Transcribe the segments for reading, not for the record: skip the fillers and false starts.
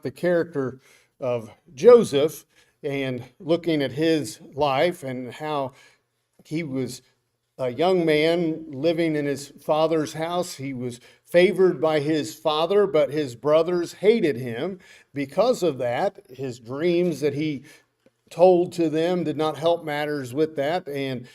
the character of Joseph and looking at his life and how he was a young man living in his father's house. He was favored by his father, but his brothers hated him. Because of that, his dreams that he told to them did not help matters with that. And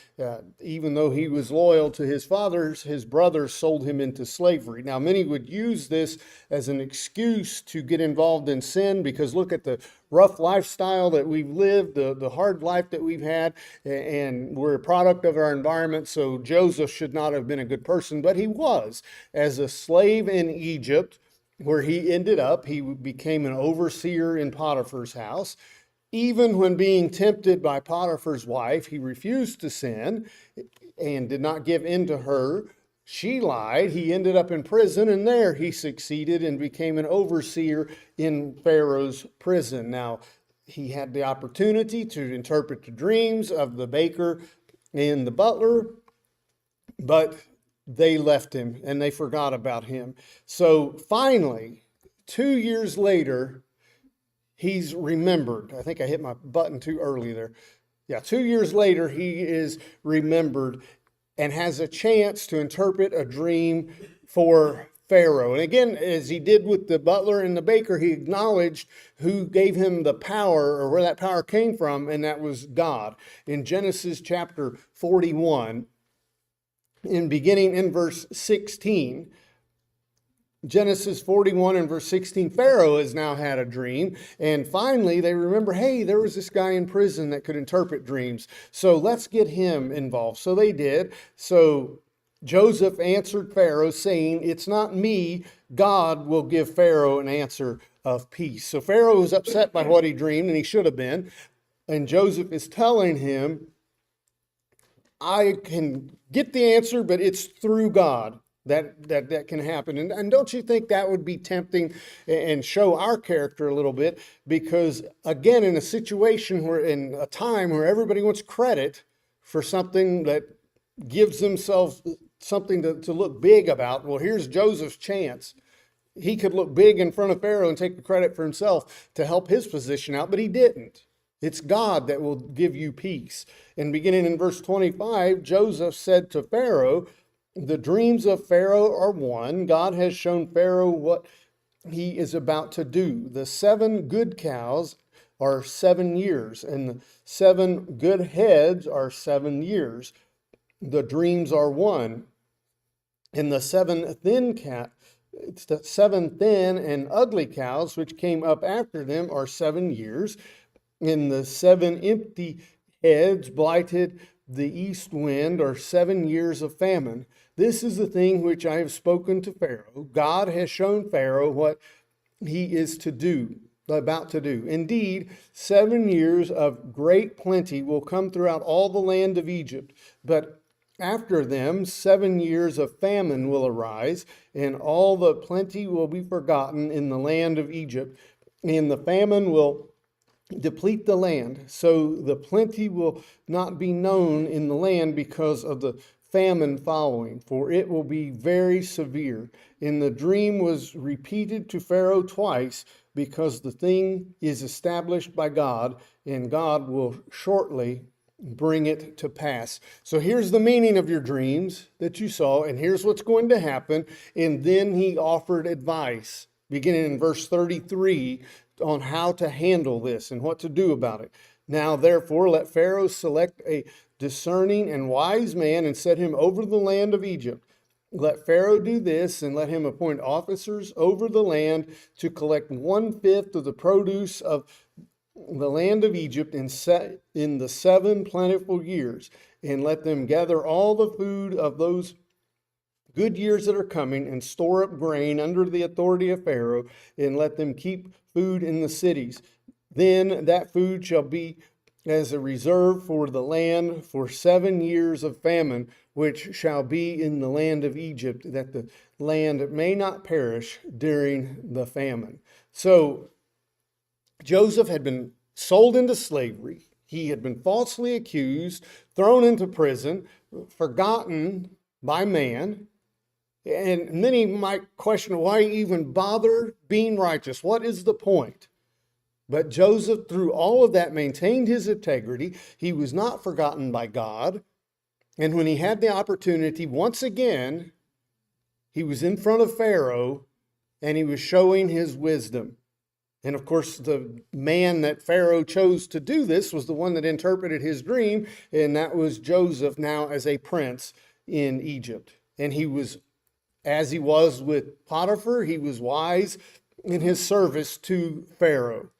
even though he was loyal to his fathers, his brothers sold him into slavery. Now, many would use this as an excuse to get involved in sin because look at the rough lifestyle that we've lived, the hard life that we've had, and we're a product of our environment. So Joseph should not have been a good person, but he was. As a slave in Egypt, where he ended up, he became an overseer in Potiphar's house. Even when being tempted by Potiphar's wife, he refused to sin and did not give in to her. She lied. He ended up in prison, and there he succeeded and became an overseer in Pharaoh's prison. Now, he had the opportunity to interpret the dreams of the baker and the butler, but they left him and they forgot about him. So finally, 2 years later, he's remembered. I think I hit my button too early there. Yeah, 2 years later, he is remembered and has a chance to interpret a dream for Pharaoh. And again, as he did with the butler and the baker, he acknowledged who gave him the power or where that power came from, and that was God. In Genesis chapter 41, beginning in verse 16, Genesis 41 and verse 16, Pharaoh has now had a dream. And finally, they remember, hey, there was this guy in prison that could interpret dreams. So let's get him involved. So they did. So Joseph answered Pharaoh, saying, it's not me. God will give Pharaoh an answer of peace. So Pharaoh was upset by what he dreamed, and he should have been. And Joseph is telling him, I can get the answer, but it's through God. That can happen. And don't you think that would be tempting and show our character a little bit? Because again, in a situation where, in a time where everybody wants credit for something that gives themselves something to look big about, well, here's Joseph's chance. He could look big in front of Pharaoh and take the credit for himself to help his position out, but he didn't. It's God that will give you peace. And beginning in verse 25, Joseph said to Pharaoh, the dreams of Pharaoh are one. God has shown Pharaoh what he is about to do. The 7 good cows are 7 years, and the 7 good heads are 7 years. The dreams are one. And the 7 thin and ugly cows, which came up after them, are 7 years. And the 7 empty heads, blighted the east wind, are 7 years of famine. This is the thing which I have spoken to Pharaoh. God has shown Pharaoh what he is about to do. Indeed, 7 years of great plenty will come throughout all the land of Egypt. But after them, 7 years of famine will arise, and all the plenty will be forgotten in the land of Egypt, and the famine will deplete the land. So the plenty will not be known in the land because of the famine following, for it will be very severe. And the dream was repeated to Pharaoh twice, because the thing is established by God, and God will shortly bring it to pass. So here's the meaning of your dreams that you saw, and here's what's going to happen. And then he offered advice, beginning in verse 33, on how to handle this and what to do about it. Now, therefore, let Pharaoh select a discerning and wise man and set him over the land of Egypt. Let Pharaoh do this, and let him appoint officers over the land to collect 1/5 of the produce of the land of Egypt in the 7 plentiful years, and let them gather all the food of those good years that are coming, and store up grain under the authority of Pharaoh, and let them keep food in the cities. Then that food shall be as a reserve for the land for 7 years of famine, which shall be in the land of Egypt, that the land may not perish during the famine. So Joseph had been sold into slavery. He had been falsely accused, thrown into prison, forgotten by man. And many might question, why even bother being righteous? What is the point? But Joseph, through all of that, maintained his integrity. He was not forgotten by God. And when he had the opportunity, once again, he was in front of Pharaoh and he was showing his wisdom. And of course, the man that Pharaoh chose to do this was the one that interpreted his dream, and that was Joseph, now as a prince in Egypt. And he was, as he was with Potiphar, he was wise in his service to Pharaoh.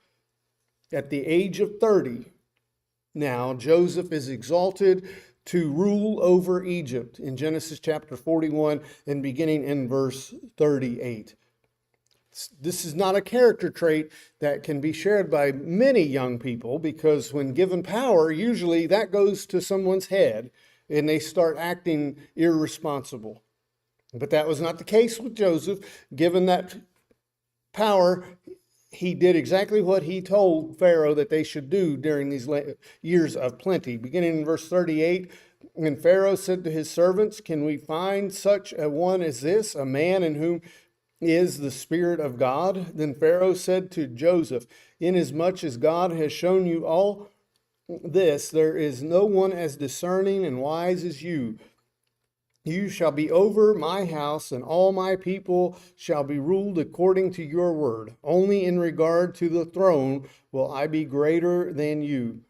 At the age of 30, now Joseph is exalted to rule over Egypt in Genesis chapter 41 and beginning in verse 38. This is not a character trait that can be shared by many young people, because when given power, usually that goes to someone's head and they start acting irresponsible. But that was not the case with Joseph. Given that power, he did exactly what he told Pharaoh that they should do during these years of plenty. Beginning in verse 38, and Pharaoh said to his servants, "Can we find such a one as this, a man in whom is the Spirit of God?" Then Pharaoh said to Joseph, "Inasmuch as God has shown you all this, there is no one as discerning and wise as you. You shall be over my house, and all my people shall be ruled according to your word. Only in regard to the throne will I be greater than you."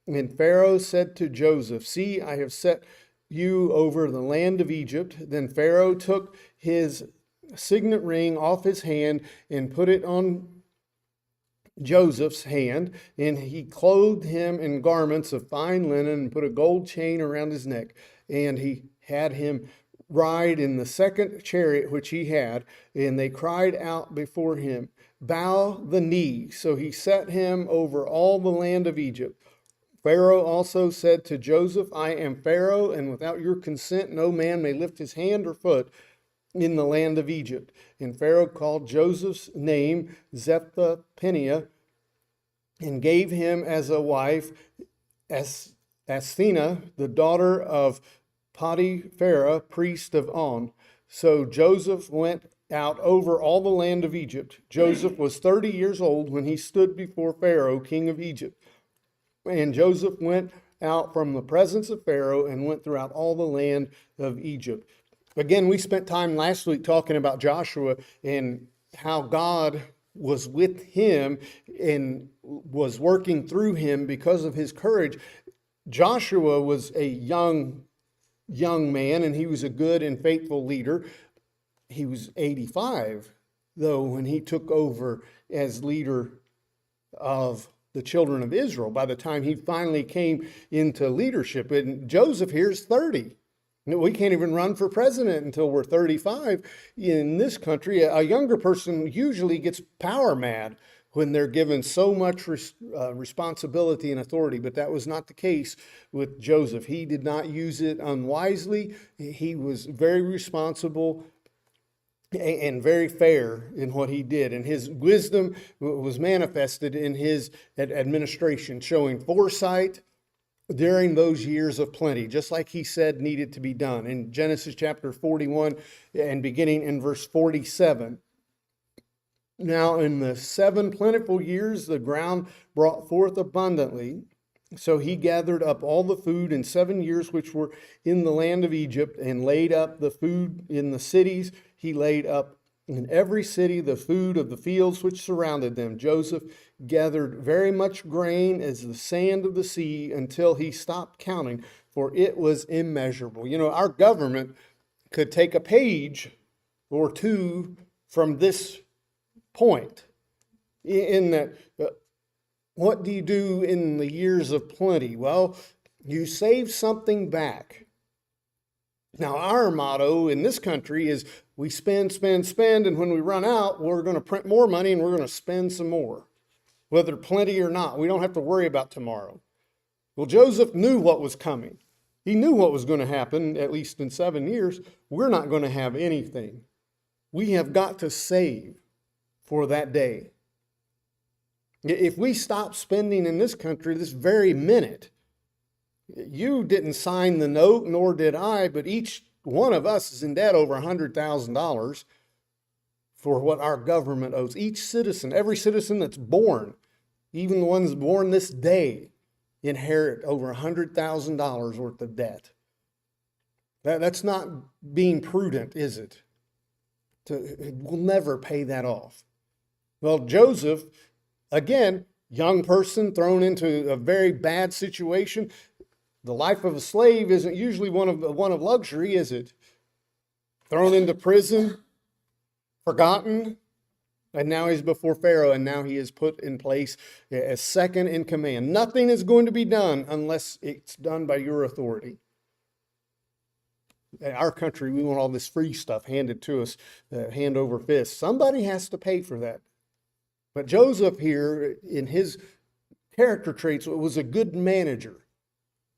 And Pharaoh said to Joseph, "See, I have set you over the land of Egypt." Then Pharaoh took his signet ring off his hand and put it on Joseph's hand, and he clothed him in garments of fine linen and put a gold chain around his neck. And he had him ride in the second chariot which he had, and they cried out before him, "Bow the knee." So he set him over all the land of Egypt. Pharaoh also said to Joseph, "I am Pharaoh, and without your consent no man may lift his hand or foot in the land of Egypt." And Pharaoh called Joseph's name Zethapheneah, and gave him as a wife Asthena, the daughter of Potiphar, priest of On. So Joseph went out over all the land of Egypt. Joseph was 30 years old when he stood before Pharaoh, king of Egypt. And Joseph went out from the presence of Pharaoh and went throughout all the land of Egypt. Again, we spent time last week talking about Joshua and how God was with him and was working through him because of his courage. Joshua was a young man, and he was a good and faithful leader. He was 85, though, when he took over as leader of the children of Israel, by the time he finally came into leadership. And Joseph here is 30. We can't even run for president until we're 35. In this country, a younger person usually gets power mad when they're given so much responsibility and authority. But that was not the case with Joseph. He did not use it unwisely. He was very responsible and very fair in what he did. And his wisdom was manifested in his administration, showing foresight during those years of plenty, just like he said needed to be done. In Genesis chapter 41 and beginning in verse 47. Now in the 7 plentiful years, the ground brought forth abundantly. So he gathered up all the food in 7 years which were in the land of Egypt, and laid up the food in the cities. He laid up in every city the food of the fields which surrounded them. Joseph gathered very much grain as the sand of the sea, until he stopped counting, for it was immeasurable. You know, our government could take a page or two from this point, in that what do you do in the years of plenty? Well, you save something back. Now, our motto in this country is we spend, spend, spend, and when we run out, we're going to print more money and we're going to spend some more. Whether plenty or not, we don't have to worry about tomorrow. Well, Joseph knew what was coming. He knew what was going to happen, at least in 7 years. We're not going to have anything. We have got to save for that day. If we stop spending in this country this very minute, you didn't sign the note, nor did I, but each one of us is in debt over $100,000 for what our government owes. Each citizen, every citizen that's born, even the ones born this day, inherit over $100,000 worth of debt. That's not being prudent, is it? We'll never pay that off. Well, Joseph, again, young person thrown into a very bad situation. The life of a slave isn't usually one of luxury, is it? Thrown into prison, forgotten, and now he's before Pharaoh, and now he is put in place as second in command. Nothing is going to be done unless it's done by your authority. In our country, we want all this free stuff handed to us, hand over fist. Somebody has to pay for that. But Joseph here, in his character traits, was a good manager.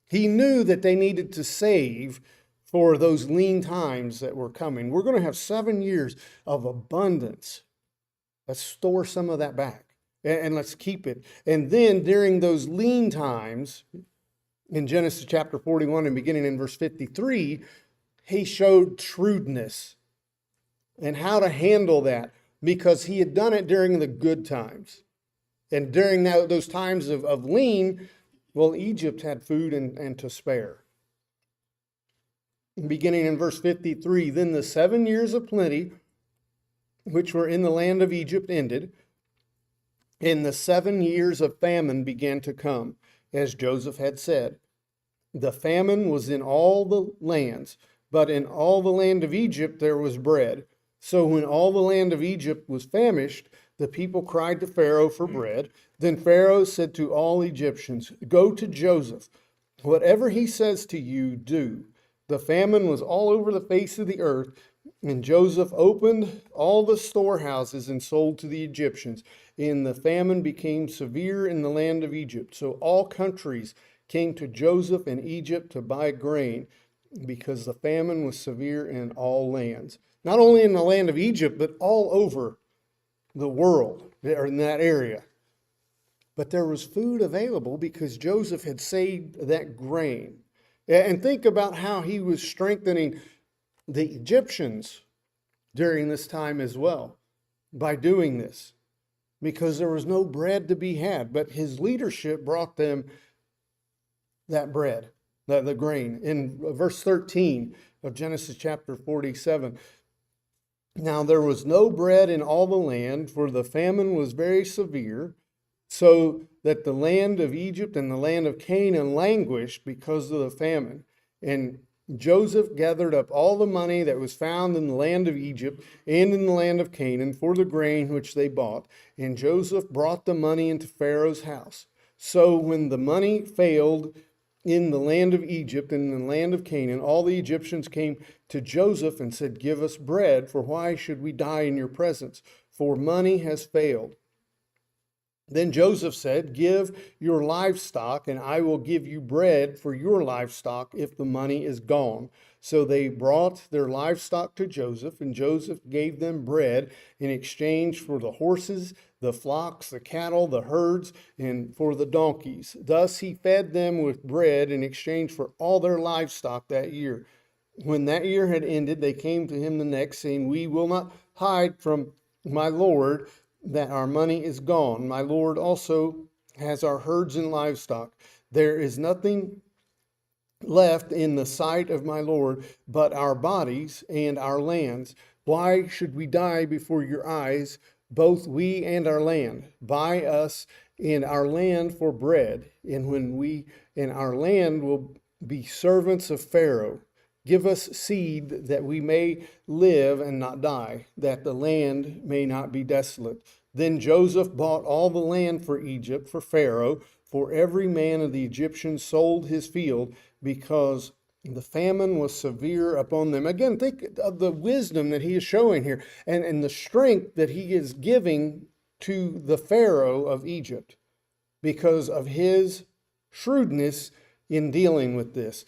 He knew that they needed to save for those lean times that were coming. We're going to have 7 years of abundance. Let's store some of that back and let's keep it. And then during those lean times, in Genesis chapter 41 and beginning in verse 53, he showed shrewdness and how to handle that, because he had done it during the good times. And during those times of lean, well, Egypt had food and to spare. Beginning in verse 53, then the 7 years of plenty, which were in the land of Egypt, ended, and the 7 years of famine began to come, as Joseph had said. The famine was in all the lands, but in all the land of Egypt there was bread. So when all the land of Egypt was famished, the people cried to Pharaoh for bread. Then Pharaoh said to all Egyptians, go to Joseph. Whatever he says to you, do. The famine was all over the face of the earth, and Joseph opened all the storehouses and sold to the Egyptians. And the famine became severe in the land of Egypt. So all countries came to Joseph in Egypt to buy grain, because the famine was severe in all lands. Not only in the land of Egypt, but all over the world, or in that area. But there was food available because Joseph had saved that grain. And think about how he was strengthening the Egyptians during this time as well by doing this, because there was no bread to be had, but his leadership brought them that bread, the grain. In verse 13 of Genesis chapter 47, now there was no bread in all the land, for the famine was very severe, so that the land of Egypt and the land of Canaan languished because of the famine. And Joseph gathered up all the money that was found in the land of Egypt and in the land of Canaan for the grain which they bought. And Joseph brought the money into Pharaoh's house. So when the money failed in the land of Egypt and in the land of Canaan, all the Egyptians came to Joseph and said, give us bread, for why should we die in your presence? For money has failed. Then Joseph said, give your livestock, and I will give you bread for your livestock if the money is gone. So they brought their livestock to Joseph, and Joseph gave them bread in exchange for the horses, the flocks, the cattle, the herds, and for the donkeys. Thus he fed them with bread in exchange for all their livestock that year. When that year had ended, they came to him the next, saying, we will not hide from my Lord that our money is gone. My Lord also has our herds and livestock. There is nothing left in the sight of my Lord but our bodies and our lands. Why should we die before your eyes, both we and our land? Buy us and our land for bread, and when we and our land will be servants of Pharaoh. Give us seed that we may live and not die, that the land may not be desolate. Then Joseph bought all the land for Egypt, for Pharaoh, for every man of the Egyptians sold his field, because the famine was severe upon them. Again, think of the wisdom that he is showing here, and the strength that he is giving to the Pharaoh of Egypt because of his shrewdness in dealing with this.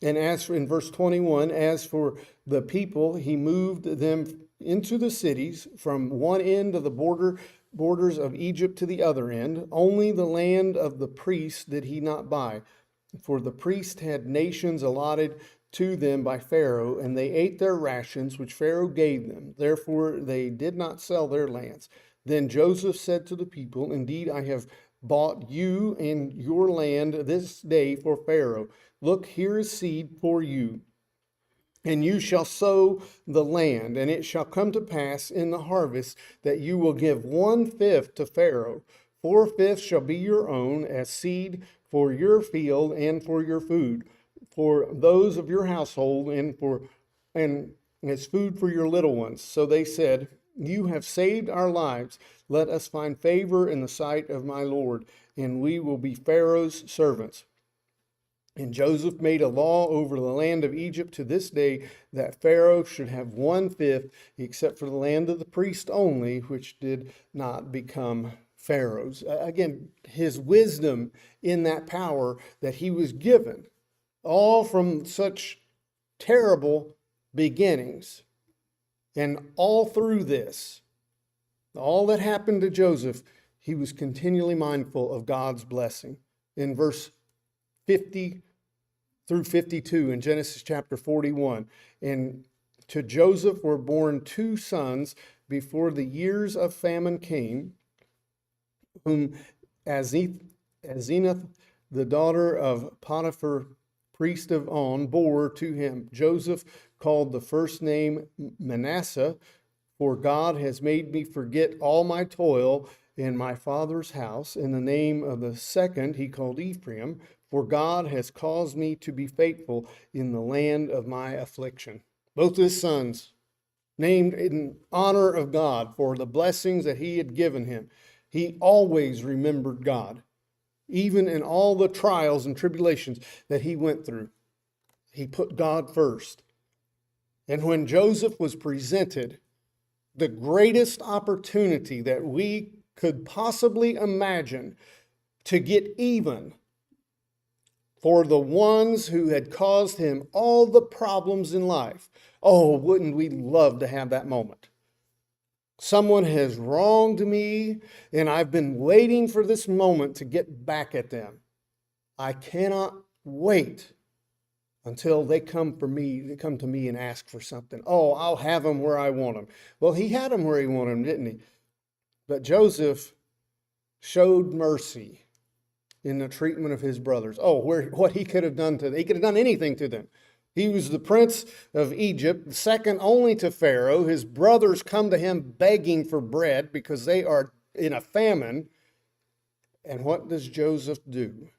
And as for, in verse 21, as for the people, he moved them into the cities from one end of the borders of Egypt to the other end. Only the land of the priests did he not buy, for the priest had nations allotted to them by Pharaoh, and they ate their rations which Pharaoh gave them. Therefore they did not sell their lands. Then Joseph said to the people, indeed, I have bought you and your land this day for Pharaoh. Look, here is seed for you, and you shall sow the land, and it shall come to pass in the harvest that you will give 1/5 to Pharaoh. 4/5 shall be your own as seed for your field and for your food, for those of your household, and as food for your little ones. So they said, you have saved our lives. Let us find favor in the sight of my Lord, and we will be Pharaoh's servants. And Joseph made a law over the land of Egypt to this day that Pharaoh should have 1/5, except for the land of the priest only, which did not become Pharaoh's. Again, his wisdom in that power that he was given, all from such terrible beginnings. And all through this, all that happened to Joseph, he was continually mindful of God's blessing. In verse 50 through 52 in Genesis chapter 41, and to Joseph were born 2 sons before the years of famine came, whom Asenath, the daughter of Potiphar, priest of On, bore to him. Joseph called the first name Manasseh, for God has made me forget all my toil in my father's house. In the name of the second he called Ephraim, for God has caused me to be faithful in the land of my affliction. Both his sons named in honor of God for the blessings that he had given him. He always remembered God, even in all the trials and tribulations that he went through. He put God first. And when Joseph was presented the greatest opportunity that we could possibly imagine to get even for the ones who had caused him all the problems in life, oh, wouldn't we love to have that moment? Someone has wronged me, and I've been waiting for this moment to get back at them. I cannot wait until they come to me and ask for something. Oh, I'll have them where I want them. Well, he had them where he wanted them, didn't he? But Joseph showed mercy in the treatment of his brothers. Oh, what he could have done to them. He could have done anything to them. He was the prince of Egypt, second only to Pharaoh. His brothers come to him begging for bread because they are in a famine. And what does Joseph do?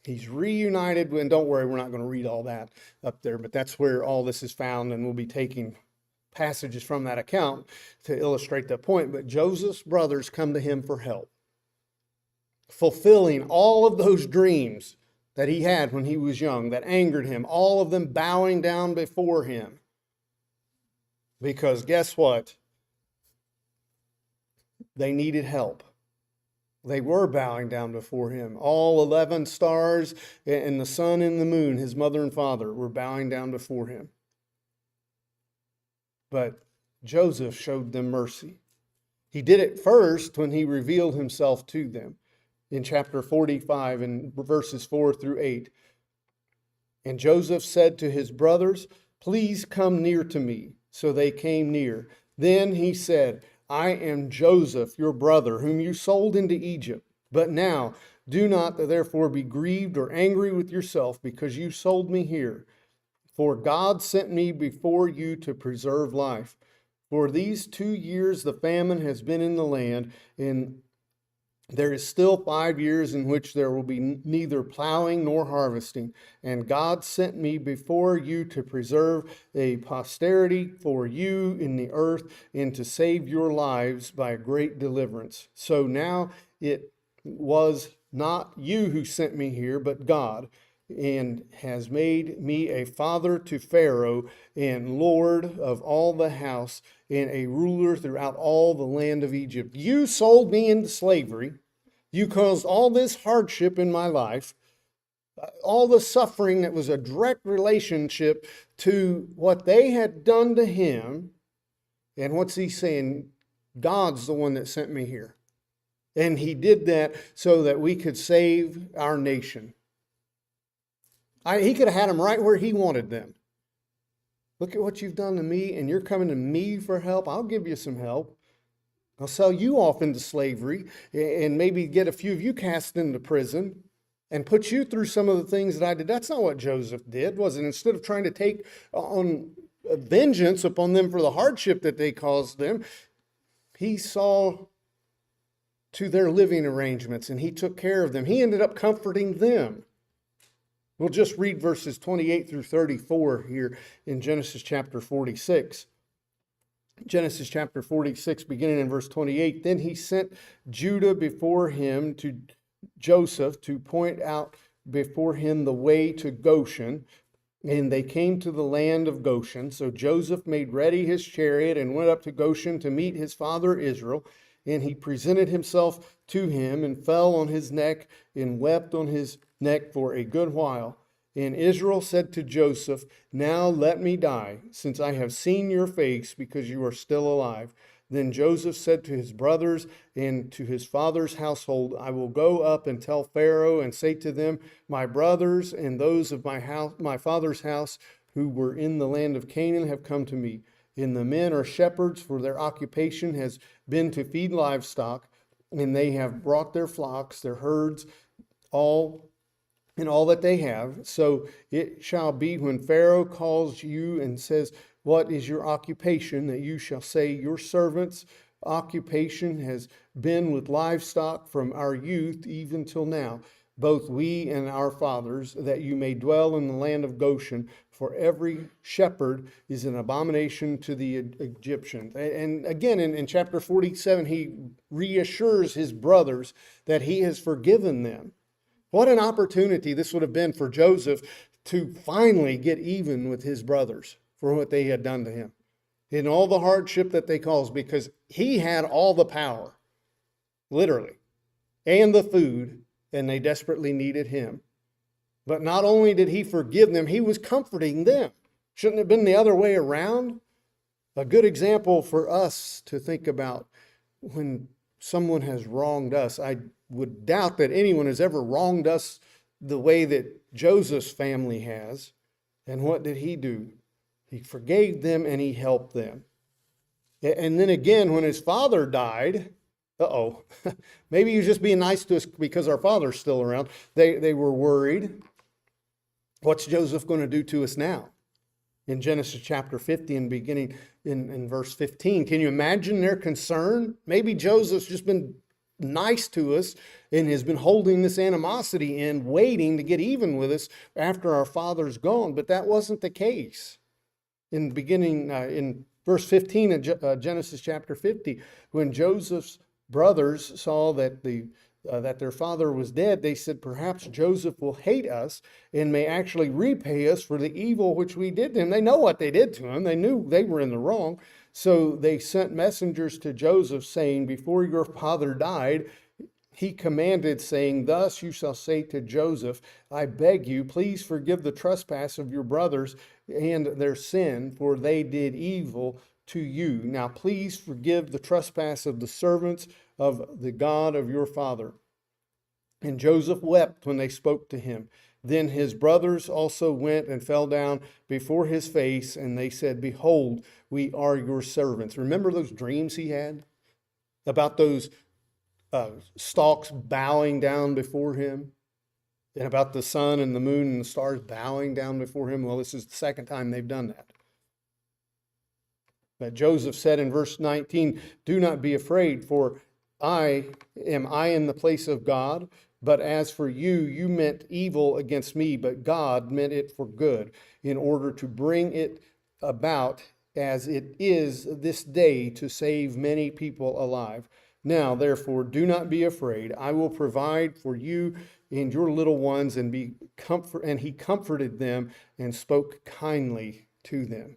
He's reunited, and don't worry, we're not going to read all that up there, but that's where all this is found, and we'll be taking passages from that account to illustrate that point. But Joseph's brothers come to him for help, fulfilling all of those dreams that he had when he was young that angered him, all of them bowing down before him. Because guess what? They needed help. They were bowing down before him. All 11 stars and the sun and the moon, his mother and father, were bowing down before him. But Joseph showed them mercy. He did it first when he revealed himself to them in chapter 45 and verses 4 through 8. And Joseph said to his brothers, please come near to me. So they came near. Then he said, I am Joseph, your brother, whom you sold into Egypt. But now do not therefore be grieved or angry with yourself because you sold me here. For God sent me before you to preserve life. For these 2 years the famine has been in the land, and there is still 5 years in which there will be neither plowing nor harvesting. And God sent me before you to preserve a posterity for you in the earth and to save your lives by a great deliverance. So now it was not you who sent me here, but God, and has made me a father to Pharaoh and Lord of all the house and a ruler throughout all the land of Egypt. You sold me into slavery. You caused all this hardship in my life, all the suffering that was a direct relationship to what they had done to him. And what's he saying? God's the one that sent me here. And he did that so that we could save our nation. He could have had them right where he wanted them. Look at what you've done to me, and you're coming to me for help. I'll give you some help. I'll sell you off into slavery and maybe get a few of you cast into prison and put you through some of the things that I did. That's not what Joseph did, was it? Instead of trying to take on vengeance upon them for the hardship that they caused them, he saw to their living arrangements and he took care of them. He ended up comforting them. We'll just read verses 28 through 34 here in Genesis chapter 46. Genesis chapter 46, beginning in verse 28. Then he sent Judah before him to Joseph to point out before him the way to Goshen. And they came to the land of Goshen. So Joseph made ready his chariot and went up to Goshen to meet his father Israel. And he presented himself to him and fell on his neck and wept on his neck for a good while. And Israel said to Joseph, now let me die, since I have seen your face, because you are still alive. Then Joseph said to his brothers and to his father's household, I will go up and tell Pharaoh and say to them, my brothers and those of my father's house who were in the land of Canaan have come to me. And the men are shepherds, for their occupation has been to feed livestock, and they have brought their flocks, their herds, all that they have. So it shall be when Pharaoh calls you and says, what is your occupation? That you shall say, your servant's occupation has been with livestock from our youth even till now, both we and our fathers, that you may dwell in the land of Goshen. For every shepherd is an abomination to the Egyptians. And again, in chapter 47, he reassures his brothers that he has forgiven them. What an opportunity this would have been for Joseph to finally get even with his brothers for what they had done to him in all the hardship that they caused, because he had all the power, literally, and the food, and they desperately needed him. But not only did he forgive them, he was comforting them. Shouldn't it have been the other way around? A good example for us to think about when someone has wronged us. I would doubt that anyone has ever wronged us the way that Joseph's family has. And what did he do? He forgave them and he helped them. And then again, when his father died, maybe he was just being nice to us because our father's still around. They were worried. What's Joseph going to do to us now? In Genesis chapter 50 and beginning in verse 15. Can you imagine their concern? Maybe Joseph's just been nice to us and has been holding this animosity in, waiting to get even with us after our father's gone. But that wasn't the case. In verse 15 of Genesis chapter 50, when Joseph's brothers saw that their father was dead, they said, perhaps Joseph will hate us and may actually repay us for the evil which we did to him. They know what they did to him. They knew they were in the wrong. So they sent messengers to Joseph saying, before your father died, he commanded, saying, thus you shall say to Joseph, I beg you, please forgive the trespass of your brothers and their sin, for they did evil to you. Now please forgive the trespass of the servants of the God of your father. And Joseph wept when they spoke to him. Then his brothers also went and fell down before his face, and they said, behold, we are your servants. Remember those dreams he had about those stalks bowing down before him, and about the sun and the moon and the stars bowing down before him? Well, this is the second time they've done that. But Joseph said in verse 19, do not be afraid, for I am in the place of God. But as for you, you meant evil against me, but God meant it for good, in order to bring it about as it is this day, to save many people alive. Now, therefore, do not be afraid. I will provide for you and your little ones, and he comforted them and spoke kindly to them.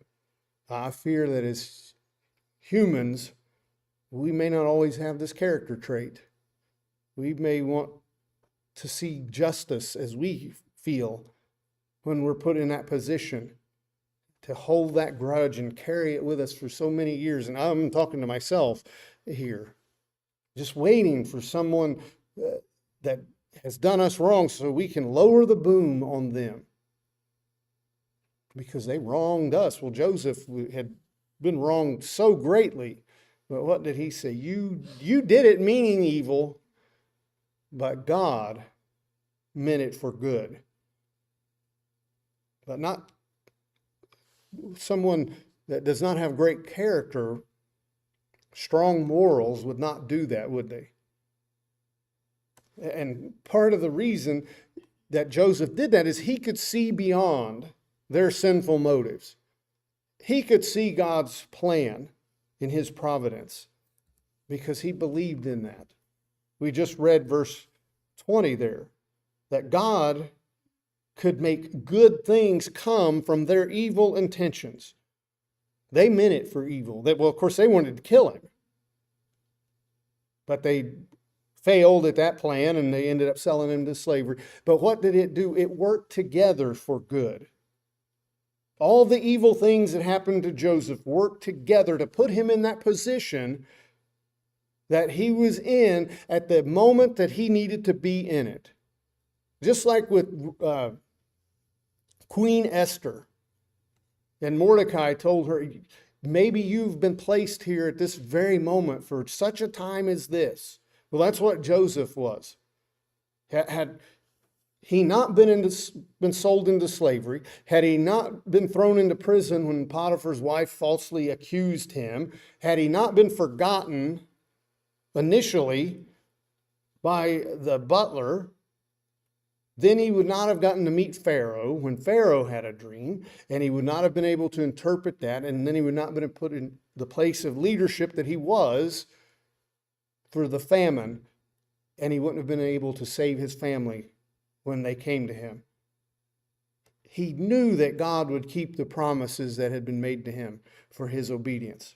I fear that as humans, we may not always have this character trait. We may want to see justice as we feel when we're put in that position, to hold that grudge and carry it with us for so many years. And I'm talking to myself here, just waiting for someone that has done us wrong so we can lower the boom on them. because they wronged us. Well, Joseph had been wronged so greatly. But what did he say? You did it meaning evil, but God meant it for good. But not someone that does not have great character, strong morals would not do that, would they? And part of the reason that Joseph did that is he could see beyond their sinful motives. He could see God's plan in his providence because he believed in that. We just read verse 20 there, that God could make good things come from their evil intentions. They meant it for evil. Well, of course, they wanted to kill him. But they failed at that plan and they ended up selling him to slavery. But what did it do? It worked together for good. All the evil things that happened to Joseph worked together to put him in that position that he was in at the moment that he needed to be in it. Just like with Queen Esther. And Mordecai told her, maybe you've been placed here at this very moment for such a time as this. Well, that's what Joseph was. Had he not been sold into slavery, had he not been thrown into prison when Potiphar's wife falsely accused him, had he not been forgotten initially by the butler, then he would not have gotten to meet Pharaoh when Pharaoh had a dream, and he would not have been able to interpret that, and then he would not have been put in the place of leadership that he was for the famine, and he wouldn't have been able to save his family when they came to him. He knew that God would keep the promises that had been made to him for his obedience.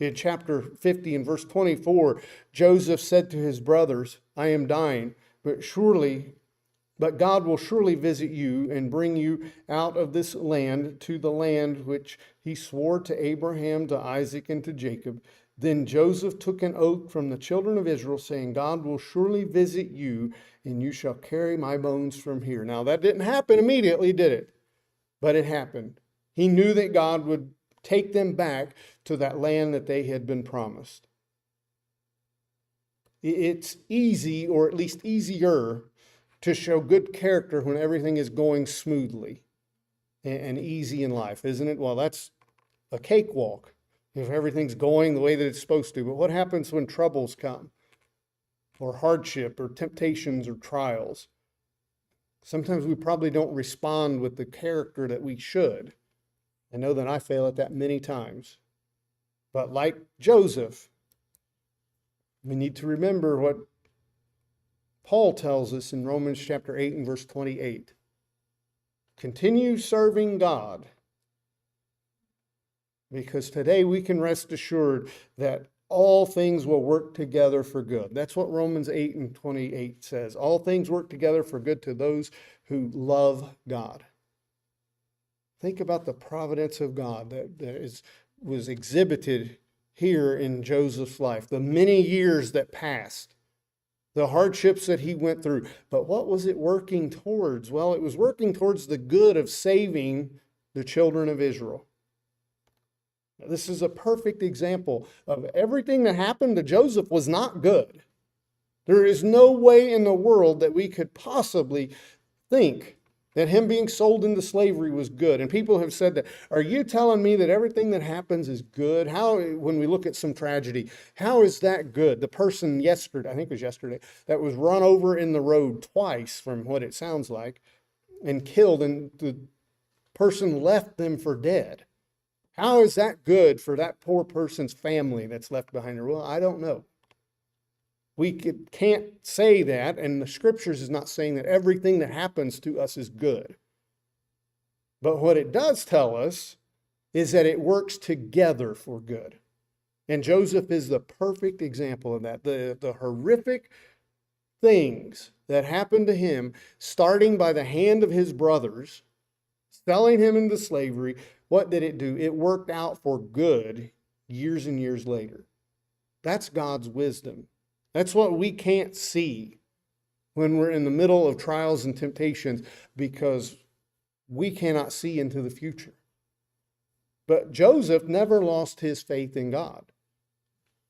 In chapter 50 and verse 24, Joseph said to his brothers, I am dying, but God will surely visit you and bring you out of this land to the land which he swore to Abraham, to Isaac, and to Jacob. Then Joseph took an oath from the children of Israel, saying, God will surely visit you, and you shall carry my bones from here. Now, that didn't happen immediately, did it? But it happened. He knew that God would take them back to that land that they had been promised. It's easy, or at least easier, to show good character when everything is going smoothly and easy in life, isn't it? Well, that's a cakewalk if everything's going the way that it's supposed to. But what happens when troubles come, or hardship, or temptations, or trials? Sometimes we probably don't respond with the character that we should. I know that I fail at that many times. But like Joseph, we need to remember what Paul tells us in Romans chapter 8 and verse 28. Continue serving God, because today we can rest assured that all things will work together for good. That's what Romans 8 and 28 says. All things work together for good to those who love God. Think about the providence of God that was exhibited here in Joseph's life, the many years that passed, the hardships that he went through. But what was it working towards? Well, it was working towards the good of saving the children of Israel. Now, this is a perfect example of everything that happened to Joseph was not good. There is no way in the world that we could possibly think that him being sold into slavery was good. And people have said that. Are you telling me that everything that happens is good? How, when we look at some tragedy, how is that good? The person yesterday, I think it was yesterday, that was run over in the road twice, from what it sounds like, and killed, and the person left them for dead. How is that good for that poor person's family that's left behind her? Well, I don't know. We can't say that, and the scriptures is not saying that everything that happens to us is good. But what it does tell us is that it works together for good. And Joseph is the perfect example of that. The horrific things that happened to him, starting by the hand of his brothers, selling him into slavery, what did it do? It worked out for good years and years later. That's God's wisdom. That's what we can't see when we're in the middle of trials and temptations, because we cannot see into the future. But Joseph never lost his faith in God.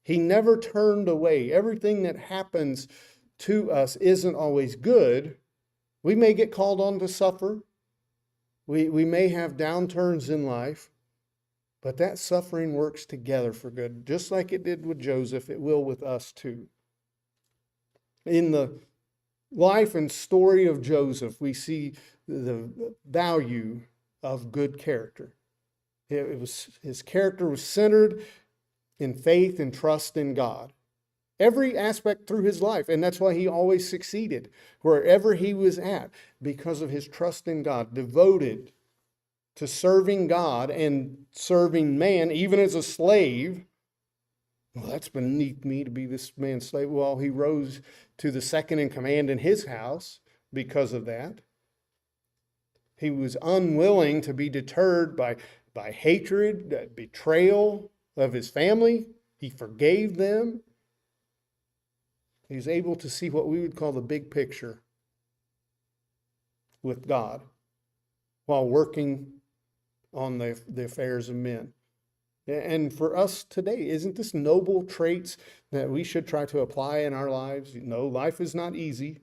He never turned away. Everything that happens to us isn't always good. We may get called on to suffer. We may have downturns in life, but that suffering works together for good. Just like it did with Joseph, it will with us too. In the life and story of Joseph, we see the value of good character. His character was centered in faith and trust in God. Every aspect through his life. And that's why he always succeeded wherever he was at, because of his trust in God, devoted to serving God and serving man, even as a slave. Well, that's beneath me to be this man's slave. Well, he rose to the second in command in his house because of that. He was unwilling to be deterred by hatred, betrayal of his family. He forgave them. He was able to see what we would call the big picture with God while working on the affairs of men. And for us today, isn't this noble traits that we should try to apply in our lives? No, life is not easy.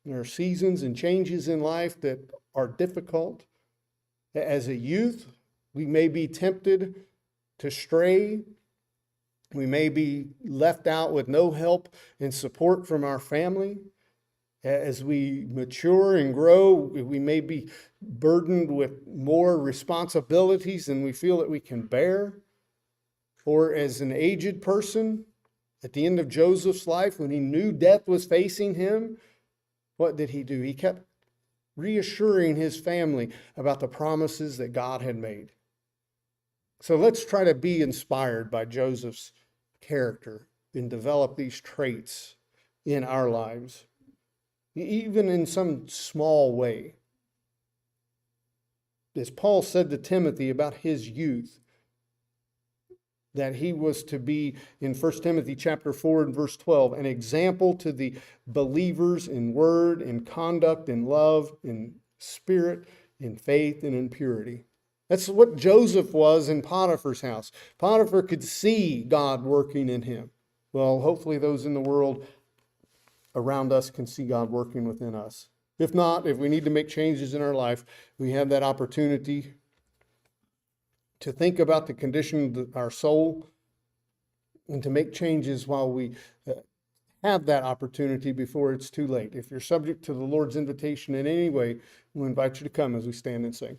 There are seasons and changes in life that are difficult. As a youth, we may be tempted to stray. We may be left out with no help and support from our family. As we mature and grow, we may be burdened with more responsibilities than we feel that we can bear. Or as an aged person, at the end of Joseph's life, when he knew death was facing him, what did he do? He kept reassuring his family about the promises that God had made. So let's try to be inspired by Joseph's character and develop these traits in our lives, even in some small way. As Paul said to Timothy about his youth, that he was to be, in 1 Timothy chapter 4 and verse 12, an example to the believers in word, in conduct, in love, in spirit, in faith, and in purity. That's what Joseph was in Potiphar's house. Potiphar could see God working in him. Well, hopefully those in the world around us can see God working within us. If not, if we need to make changes in our life, we have that opportunity to think about the condition of our soul and to make changes while we have that opportunity before it's too late. If you're subject to the Lord's invitation in any way, we invite you to come as we stand and sing.